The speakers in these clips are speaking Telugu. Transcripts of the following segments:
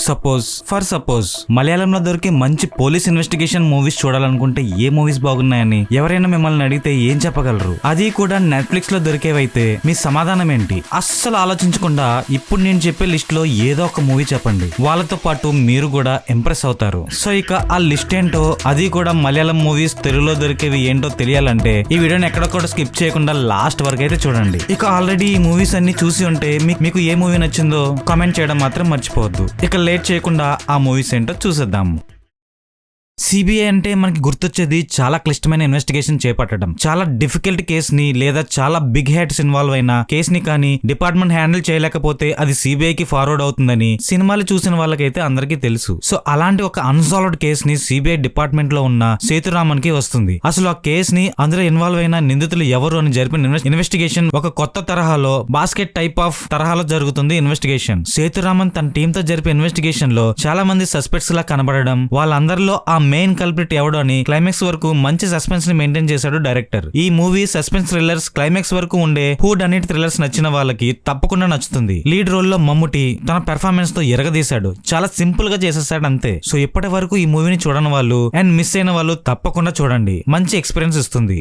సపోజ్ మలయాళంలో దొరికే మంచి పోలీస్ ఇన్వెస్టిగేషన్ మూవీస్ చూడాలనుకుంటే ఏ మూవీస్ బాగున్నాయని ఎవరైనా మిమ్మల్ని అడిగితే ఏం చెప్పగలరు? అది కూడా నెట్ఫ్లిక్స్ లో దొరికేవైతే మీ సమాధానం ఏంటి? అస్సలు ఆలోచించకుండా ఇప్పుడు నేను చెప్పే లిస్ట్ లో ఏదో ఒక మూవీ చెప్పండి, వాళ్ళతో పాటు మీరు కూడా ఇంప్రెస్ అవుతారు. సో ఇక ఆ లిస్ట్ ఏంటో, అది కూడా మలయాళం మూవీస్ తెలుగులో దొరికేవి ఏంటో తెలియాలంటే ఈ వీడియోని ఎక్కడ కూడా స్కిప్ చేయకుండా లాస్ట్ వరకు అయితే చూడండి. ఇక ఆల్రెడీ ఈ మూవీస్ అన్ని చూసి ఉంటే మీకు ఏ మూవీ నచ్చిందో కామెంట్ చేయడం మాత్రం మర్చిపోవద్దు. ఇక లేట్ చేయకుండా ఆ మూవీస్ ఏంటో చూసేద్దాము. సిబిఐ అంటే మనకి గుర్తొచ్చేది చాలా క్లిష్టమైన ఇన్వెస్టిగేషన్ చేపట్టడం, చాలా డిఫికల్ట్ కేసుని లేదా చాలా బిగ్ హెడ్స్ ఇన్వాల్వ్ అయిన కేసుని కానీ డిపార్ట్మెంట్ హ్యాండిల్ చేయలేకపోతే అది సిబిఐకి ఫార్వర్డ్ అవుతుందని సినిమాలు చూసిన వాళ్ళకైతే అందరికీ తెలుసు. సో అలాంటి ఒక అన్సాల్వ్డ్ కేసుని సిబిఐ డిపార్ట్మెంట్ లో ఉన్న సేతురామన్ కి వస్తుంది. అసలు ఆ కేసుని అందులో ఇన్వాల్వ్ అయిన నిందితులు ఎవరు అని జరిపిన ఇన్వెస్టిగేషన్ ఒక కొత్త తరహాలో బాస్కెట్ టైప్ ఆఫ్ తరహాలో జరుగుతుంది ఇన్వెస్టిగేషన్. సేతురామన్ తన టీమ్ తో జరిపే ఇన్వెస్టిగేషన్ లో చాలా మంది సస్పెక్ట్స్ లా కనబడడం, వాళ్ళందరిలో ఆ మెయిన్ కల్ప్రిట్ ఎవడో అని క్లైమాక్స్ వరకు మంచి సస్పెన్స్ ని మెయింటైన్ చేశాడు డైరెక్టర్. ఈ మూవీ సస్పెన్స్ థ్రిల్లర్స్, క్లైమాక్స్ వరకు ఉండే హూడ్ అన్నిటి థ్రిల్లర్స్ నచ్చిన వాళ్ళకి తప్పకుండా నచ్చుతుంది. లీడ్ రోల్ లో మమ్ముటి తన పెర్ఫార్మెన్స్ తో ఎరగదీశాడు, చాలా సింపుల్ గా చేసేసాడు అంతే. సో ఇప్పటి వరకు ఈ మూవీని చూడని వాళ్ళు అండ్ మిస్ అయిన వాళ్ళు తప్పకుండా చూడండి, మంచి ఎక్స్పీరియన్స్ ఇస్తుంది.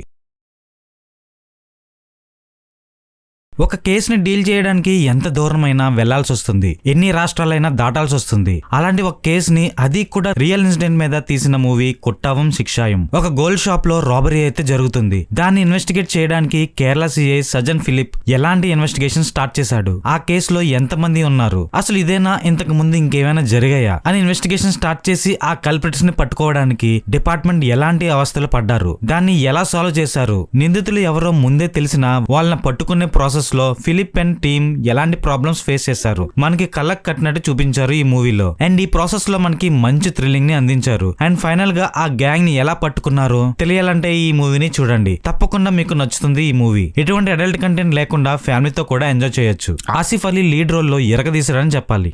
ఒక కేసుని డీల్ చేయడానికి ఎంత దూరమైనా వెళ్లాల్సి వస్తుంది, ఎన్ని రాష్ట్రాలైనా దాటాల్సి వస్తుంది. అలాంటి ఒక కేసుని, అది కూడా రియల్ ఇన్సిడెంట్ మీద తీసిన మూవీ కుట్టావం శిక్షాయం. ఒక గోల్డ్ షాప్ లో రాబరీ అయితే జరుగుతుంది. దాన్ని ఇన్వెస్టిగేట్ చేయడానికి కేరళ సిఐ సజన్ ఫిలిప్ ఎలాంటి ఇన్వెస్టిగేషన్ స్టార్ట్ చేశాడు, ఆ కేసులో ఎంతమంది ఉన్నారు, అసలు ఇదేనా, ఇంతకు ముందు ఇంకేమైనా జరిగాయా అని ఇన్వెస్టిగేషన్ స్టార్ట్ చేసి ఆ కల్ప్రిట్స్ ని పట్టుకోవడానికి డిపార్ట్మెంట్ ఎలాంటి అవస్థలు పడ్డారు, దాన్ని ఎలా సాల్వ్ చేశారు, నిందితులు ఎవరో ముందే తెలిసినా వాళ్ళని పట్టుకునే ప్రాసెస్ లో ఫిలిప్ అండ్ టీమ్ ఎలాంటి ప్రాబ్లమ్స్ ఫేస్ చేశారు మనకి కళ్ళకు కట్టినట్టు చూపించారు ఈ మూవీలో. అండ్ ఈ ప్రాసెస్ లో మనకి మంచి థ్రిల్లింగ్ ని అందించారు. అండ్ ఫైనల్ గా ఆ గ్యాంగ్ ని ఎలా పట్టుకున్నారో తెలియాలంటే ఈ మూవీని చూడండి, తప్పకుండా మీకు నచ్చుతుంది ఈ మూవీ. ఎటువంటి అడల్ట్ కంటెంట్ లేకుండా ఫ్యామిలీతో కూడా ఎంజాయ్ చేయొచ్చు. ఆసిఫ్ అలీ లీడ్ రోల్ లో ఎరగదీశారని చెప్పాలి.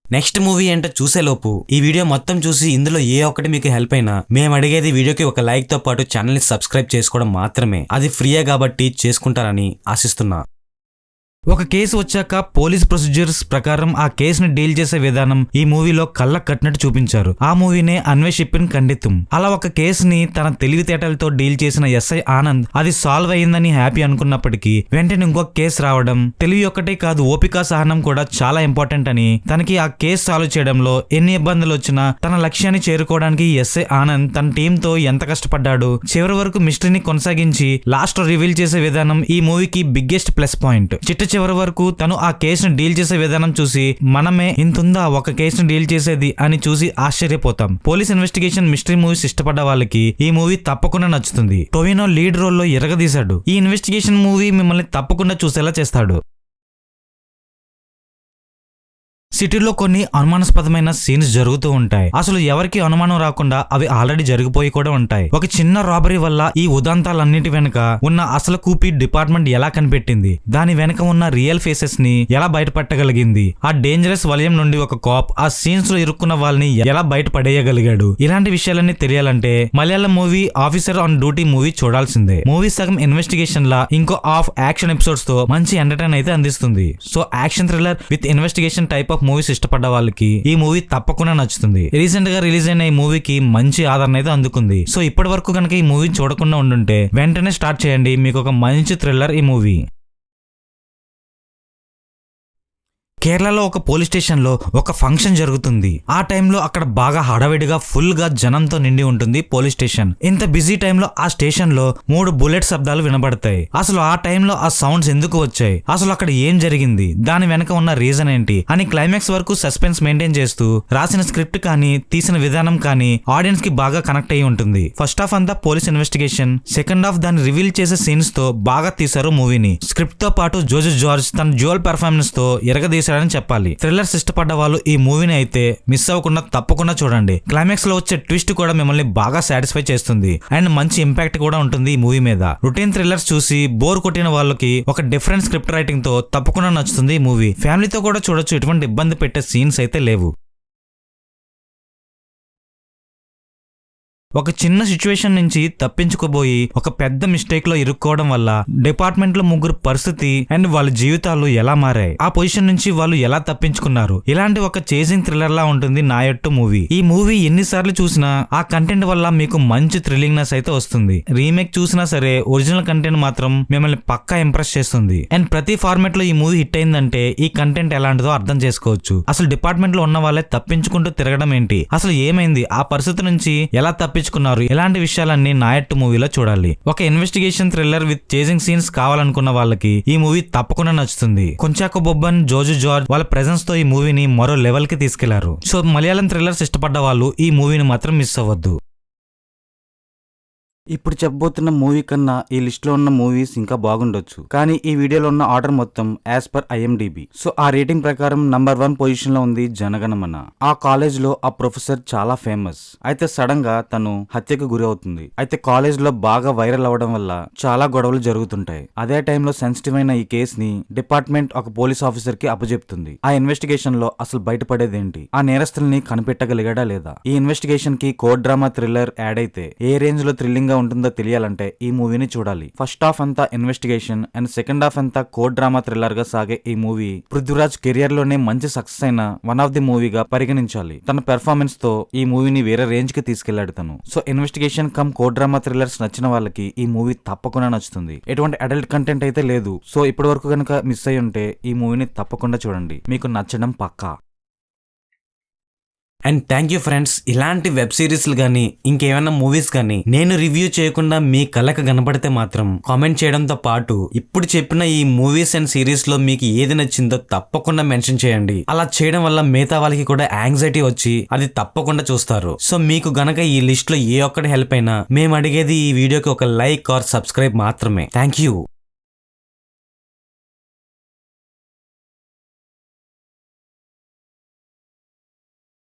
నెక్స్ట్ మూవీ ఏంటో చూసేలోపు ఈ వీడియో మొత్తం చూసి ఇందులో ఏ ఒక్కటి మీకు హెల్ప్ అయినా మేము అడిగేది వీడియోకి ఒక లైక్ తో పాటు ఛానల్ ని సబ్స్క్రైబ్ చేసుకోవడం మాత్రమే. అది ఫ్రీయే కాబట్టి చేసుకుంటారని ఆశిస్తున్నా. ఒక కేసు వచ్చాక పోలీస్ ప్రొసీజర్స్ ప్రకారం ఆ కేసుని డీల్ చేసే విధానం ఈ మూవీలో కళ్ళకు కట్టినట్టు చూపించారు. ఆ మూవీనే అన్వేషిప్పిన్ ఖండితం. అలా ఒక కేసుని తన తెలివితేటలతో డీల్ చేసిన ఎస్ఐ ఆనంద్ అది సాల్వ్ అయ్యిందని హ్యాపీ అనుకున్నప్పటికీ వెంటనే ఇంకొక కేసు రావడం, తెలివి ఒక్కటే కాదు ఓపిక సహనం కూడా చాలా ఇంపార్టెంట్ అని, తనకి ఆ కేసు సాల్వ్ చేయడంలో ఎన్ని ఇబ్బందులు వచ్చినా తన లక్ష్యాన్ని చేరుకోవడానికి ఎస్ఐ ఆనంద్ తన టీమ్ తో ఎంత కష్టపడ్డాడు, చివరి వరకు మిస్టరీని కొనసాగించి లాస్ట్ రివీల్ చేసే విధానం ఈ మూవీకి బిగ్గెస్ట్ ప్లస్ పాయింట్. చివరి వరకు తను ఆ కేసును డీల్ చేసే విధానం చూసి మనమే ఇంతుందా ఒక కేసును డీల్ చేసేది అని చూసి ఆశ్చర్యపోతాం. పోలీస్ ఇన్వెస్టిగేషన్ మిస్టరీ మూవీస్ ఇష్టపడ్డ వాళ్ళకి ఈ మూవీ తప్పకుండా నచ్చుతుంది. టొవినో లీడ్ రోల్ లో ఎరగదీశాడు. ఈ ఇన్వెస్టిగేషన్ మూవీ మిమ్మల్ని తప్పకుండా చూసేలా చేస్తాడు. సిటీలో కొన్ని అనుమానాస్పదమైన సీన్స్ జరుగుతూ ఉంటాయి. అసలు ఎవరికి అనుమానం రాకుండా అవి ఆల్రెడీ జరిగిపోయి కూడా ఉంటాయి. ఒక చిన్న రాబరీ వల్ల ఈ ఉదంతాలన్నిటి వెనుక ఉన్న అసలు కూపి డిపార్ట్మెంట్ ఎలా కనిపెట్టింది, దాని వెనుక ఉన్న రియల్ ఫేసెస్ ని ఎలా బయటపట్టగలిగింది, ఆ డేంజరస్ వలయం నుండి ఒక కాప్ ఆ సీన్స్ లో ఇరుక్కున్న వాళ్ళని ఎలా బయటపడేయగలిగాడు, ఇలాంటి విషయాలన్నీ తెలియాలంటే Malayalam movie officer on duty movie చూడాల్సిందే. మూవీ సగం ఇన్వెస్టిగేషన్ లా ఇంకో హాఫ్ యాక్షన్ ఎపిసోడ్స్ తో మంచి ఎంటర్టైన్ అయితే అందిస్తుంది. So action thriller with investigation type of movies ఇష్టపడ్డ వాళ్ళకి ఈ మూవీ తప్పకుండా నచ్చుతుంది. రీసెంట్ గా రిలీజ్ అయిన ఈ మూవీకి మంచి ఆదరణ అయితే అందుకుంది. సో ఇప్పటి వరకు కనుక ఈ మూవీ చూడకుండా ఉండుంటే వెంటనే స్టార్ట్ చేయండి, మీకు ఒక మంచి థ్రిల్లర్ ఈ మూవీ. కేరళలో ఒక పోలీస్ స్టేషన్ లో ఒక ఫంక్షన్ జరుగుతుంది. ఆ టైంలో అక్కడ బాగా హడావిడిగా ఫుల్ గా జనంతో నిండి ఉంటుంది పోలీస్ స్టేషన్. ఇంత బిజీ టైంలో ఆ స్టేషన్ లో 3 బుల్లెట్ శబ్దాలు వినబడతాయి. అసలు ఆ టైంలో ఆ సౌండ్స్ ఎందుకు వచ్చాయి, అసలు అక్కడ ఏం జరిగింది, దాని వెనక ఉన్న రీజన్ ఏంటి అని క్లైమాక్స్ వరకు సస్పెన్స్ మెయింటైన్ చేస్తూ రాసిన స్క్రిప్ట్ కానీ తీసిన విధానం కానీ ఆడియన్స్ కి బాగా కనెక్ట్ అయ్యి ఉంటుంది. ఫస్ట్ హాఫ్ అంతా పోలీస్ ఇన్వెస్టిగేషన్, సెకండ్ హాఫ్ దాన్ని రివీల్ చేసే సీన్స్ తో బాగా తీశారు మూవీని. స్క్రిప్ట్ తో పాటు జోజెస్ జార్జ్ తన డ్యూయల్ పెర్ఫార్మెన్స్ తో ఎరగదీశారు అని చెప్పాలి. థ్రిల్లర్స్ ఇష్టపడ్డ వాళ్ళు ఈ మూవీని అయితే మిస్ అవ్వకుండా తప్పకుండా చూడండి. క్లైమాక్స్ లో వచ్చే ట్విస్ట్ కూడా మిమ్మల్ని బాగా సాటిస్ఫై చేస్తుంది అండ్ మంచి ఇంపాక్ట్ కూడా ఉంటుంది ఈ మూవీ మీద. రొటీన్ థ్రిల్లర్స్ చూసి బోర్ కొట్టిన వాళ్ళకి ఒక డిఫరెంట్ స్క్రిప్ట్ రైటింగ్ తో తప్పకుండా నచ్చుతుంది ఈ మూవీ. ఫ్యామిలీతో కూడా చూడొచ్చు, ఎటువంటి ఇబ్బంది పెట్టే సీన్స్ అయితే లేవు. ఒక చిన్న సిచ్యువేషన్ నుంచి తప్పించుకోబోయి ఒక పెద్ద మిస్టేక్ లో ఇరుక్కోవడం వల్ల డిపార్ట్మెంట్ లో ముగ్గురు పరిస్థితి అండ్ వాళ్ళ జీవితాలు ఎలా మారాయి, ఆ పొజిషన్ నుంచి వాళ్ళు ఎలా తప్పించుకున్నారు, ఇలాంటి ఒక చేసింగ్ థ్రిల్లర్ లా ఉంటుంది నాయట్టు మూవీ. ఈ మూవీ ఎన్నిసార్లు చూసినా ఆ కంటెంట్ వల్ల మీకు మంచి థ్రిల్లింగ్నెస్ అయితే వస్తుంది. రీమేక్ చూసినా సరే ఒరిజినల్ కంటెంట్ మాత్రం మిమ్మల్ని పక్కా ఇంప్రెస్ చేస్తుంది. అండ్ ప్రతి ఫార్మాట్ లో ఈ మూవీ హిట్ అయిందంటే ఈ కంటెంట్ ఎలాంటిదో అర్థం చేసుకోవచ్చు. అసలు డిపార్ట్మెంట్ లో ఉన్న వాళ్ళే తప్పించుకుంటూ తిరగడం ఏంటి, అసలు ఏమైంది, ఆ పరిస్థితి నుంచి ఎలా తప్పించుకున్నారు, ఇలాంటి విషయాలన్నీ నాయట్టు మూవీలో చూడాలి. ఒక investigation thriller with chasing scenes కావాలనుకున్న వాళ్ళకి ఈ మూవీ తప్పకుండా నచ్చుతుంది. కొంచాకో బొబ్బన్, జోజు జార్జ్ వాళ్ళ ప్రెజెన్స్ తో ఈ మూవీని మరో లెవెల్ కి తీసుకెళ్లారు. సో మలయాళం థ్రిల్లర్స్ ఇష్టపడ్డ వాళ్ళు ఈ మూవీని మాత్రం మిస్ అవ్వద్దు. ఇప్పుడు చెప్పబోతున్న మూవీ కన్నా ఈ లిస్ట్ లో ఉన్న మూవీస్ ఇంకా బాగుండొచ్చు, కానీ ఈ వీడియోలో ఉన్న ఆర్డర్ మొత్తం యాజ్ పర్ IMDb. సో ఆ రేటింగ్ ప్రకారం నంబర్ 1 పొజిషన్ లో ఉంది జనగణమన. ఆ కాలేజ్ లో ఆ ప్రొఫెసర్ చాలా ఫేమస్. అయితే సడన్ గా తను హత్యకు గురి అవుతుంది. అయితే కాలేజ్ లో బాగా వైరల్ అవడం వల్ల చాలా గొడవలు జరుగుతుంటాయి. అదే టైంలో సెన్సిటివ్ అయిన ఈ కేస్ ని డిపార్ట్మెంట్ ఒక పోలీస్ ఆఫీసర్ కి అప్పచెప్తుంది. ఆ ఇన్వెస్టిగేషన్ లో అసలు బయటపడేదేంటి, ఆ నేరస్తుల్ని కనిపెట్టగలిగాడా లేదా, ఈ ఇన్వెస్టిగేషన్ కి కోడ్ డ్రామా థ్రిల్లర్ యాడ్ అయితే ఏ రేంజ్ లో థ్రిల్లింగ్ గా ఉంటుందో తెలియాలంటే ఈ మూవీని చూడాలి. ఫస్ట్ హాఫ్ అంతా ఇన్వెస్టిగేషన్ అండ్ సెకండ్ హాఫ్ అంతా కోడ్ డ్రామా థ్రిల్లర్ గా సాగే ఈ మూవీ పృథ్వీరాజ్ కెరియర్ లోనే మంచి సక్సెస్ అయిన వన్ ఆఫ్ ది మూవీగా పరిగణించాలి. తన పెర్ఫార్మెన్స్ తో ఈ మూవీని వేరే రేంజ్ కి తీసుకెళ్లాడు తను. So investigation come code drama thrillers నచ్చిన వాళ్ళకి ఈ మూవీ తప్పకుండా నచ్చుతుంది. ఎటువంటి అడల్ట్ కంటెంట్ అయితే లేదు. సో ఇప్పటి వరకు కనుక మిస్ అయ్యి ఉంటే ఈ మూవీని తప్పకుండా చూడండి, మీకు నచ్చడం పక్కా. And thank you friends. ఇలాంటి వెబ్ సిరీస్లు కానీ ఇంకేమైనా మూవీస్ కానీ నేను రివ్యూ చేయకుండా మీ కళ్ళకు కనపడితే మాత్రం కామెంట్ చేయడంతో పాటు ఇప్పుడు చెప్పిన ఈ మూవీస్ అండ్ సిరీస్ లో మీకు ఏది నచ్చిందో తప్పకుండా మెన్షన్ చేయండి. అలా చేయడం వల్ల మిగతా వాళ్ళకి కూడా యాంగ్జైటీ వచ్చి అది తప్పకుండా చూస్తారు. సో మీకు గనక ఈ లిస్ట్ లో ఏ ఒక్కటి హెల్ప్ అయినా మేము అడిగేది ఈ వీడియోకి ఒక లైక్ ఆర్ సబ్స్క్రైబ్ మాత్రమే. Thank you.